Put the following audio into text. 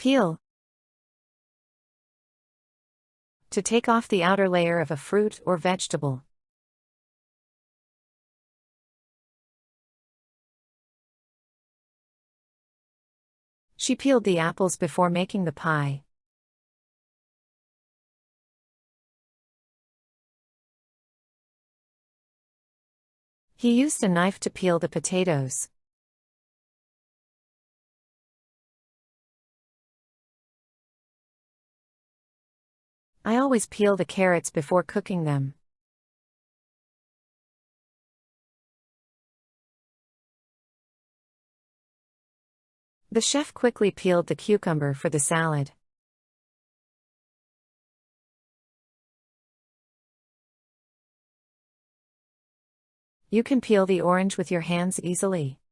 Peel. To take off the outer layer of a fruit or vegetable. She peeled the apples before making the pie. He used a knife to peel the potatoes. I always peel the carrots before cooking them. The chef quickly peeled the cucumber for the salad. You can peel the orange with your hands easily.